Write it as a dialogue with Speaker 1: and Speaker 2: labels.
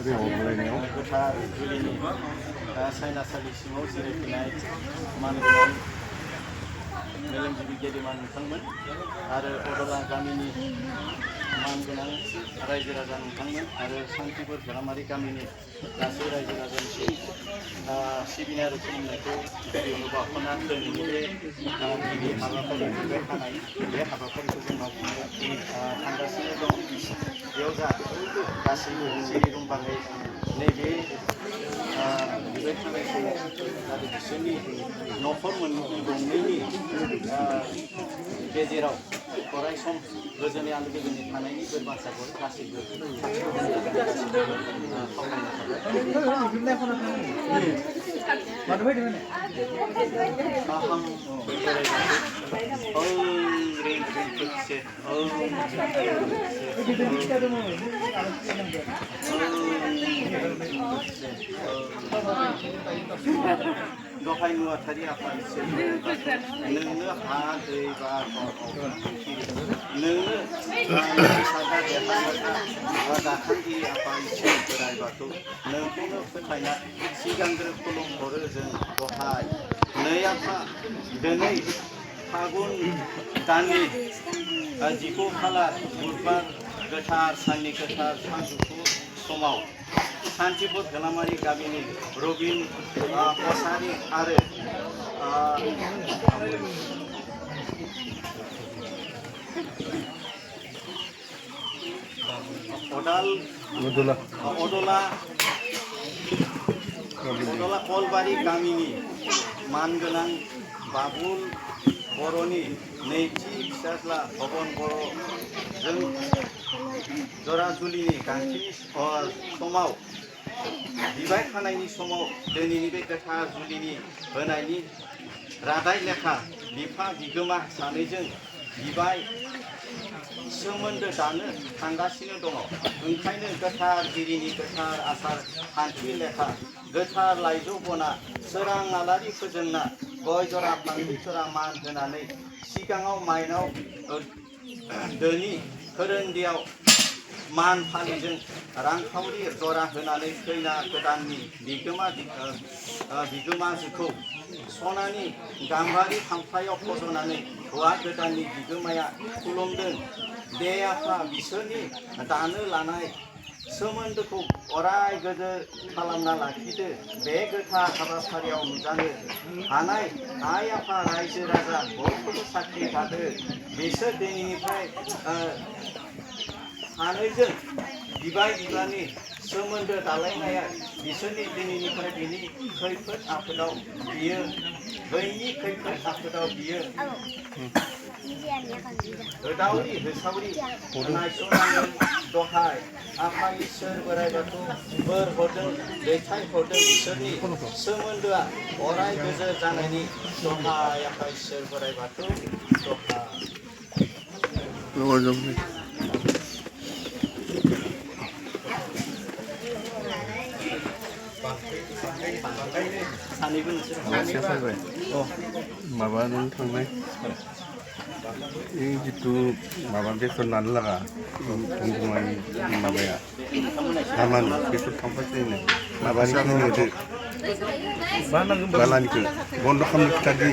Speaker 1: गोथार जुलिनि सायनासालि सिङाव जिरायफैनाय मानगोनां मेलेमजिबि गेदेमा नोंथांमोन आरो अदला गामिनि मानगोनां रायजो राजा नोंथांमोन आरो सान्थिपुर गेलामारि गामिनि गासै रायजो राजानिसिम सिबिनाय आरो खुलुमनायखौ गिबियावनो बावहरना दिनैनि बे गिबि हाबाफारि खुंबाय थानाय बे हाबाफारिखौ जों मावफुंनो थांगासिनो दं। बेयाव जा बयबो गासैबो सिरि रुम्बाङै नैबे बिबाय थानाय समाव जाहाथे बिसोरनि न'खर गंनैनि गेजेराव अराय सम गोजोनै आलो गोजोनै थानायनि बोर बाथ्राखौ गासैबो दहाय नुवाथारि आफा इसोर नोंनो हा दै बार नोंनो सागा देरहासारग्रा दाखांगिरि आफा इसोर बोराइ बाथौ नोंखौनो फोथायना सिगांग्रो खुलुमहरो जों दहाय नै आफा दिनै फागुन दाननि 19 खालार बुधबार गोथार साननि गोथार सानजौफु समाव सान्थिपुर गेलामारि गामिनि रबिन कसारि आरो अदला कलबारि गामिनि मानगोनां बाबुल बर'नि नैथि फिसाज्ला भबन बर'जों जरा जुलिनि गान्थिनि समाव बिबाय खानायनि समाव दिनैनि बे गोथार जुलिनि होनायनि रादाय लेखा बिफा बिगोमा सानैजों बिबाय सोमोन्दो दानो थांगासिनो दङ। ओंखायनो गोथार गिरिनि गोथार आसार खान्थि लेखा गोथार लाइजौ बना सोरां आलारि फोजोंना गय जरा फांथि जरा मान होनानै सिगाङाव माइनाव दोनि खोरोन्दियाव मान फालिजों रांखावरि जरा होनानै खैना गोदाननि बिगोमाजोखौ सनानि गाम्बारि खामफ्लायाव फज'नानै हौवा गोदाननि बिगोमाया खुलुमदों। दे आफा बिसोरनि दानो लानाय सोमोन्दोखौ अराय गोजोर खालामना लाखिदो। बे गोथार हाबाफारियाव नुजानो हानाय आइ आफा रायजो राजा बयखौबो साख्रि गादो। बिसोर दिनैनिफ्राय सानैजों बिबाय बिबारनि सोमोन्दो दालायनाया बिसोरनि दिनैनिफ्राय बिनि खैफोद आफोदाव बियो बैनि खैफोद आफोदाव बियो होदावरि होसावरि नायस'नांगोन दहाय आफा इसोर बोराइ बाथौ बोर हरदों दैथाय हरदों बिसोरनि सोमोन्दोआ अराय गोजोर जानायनि दहाय आफा इसोर बोराइ बाथौ दहाय
Speaker 2: माबानो थांनाय जिथु माबा बेसर नानो लागा दंदोंमानि माबाया हामान बेसर थांबाय जायो माबानि बालानिखौ बन्द' खालामनो खिथादों।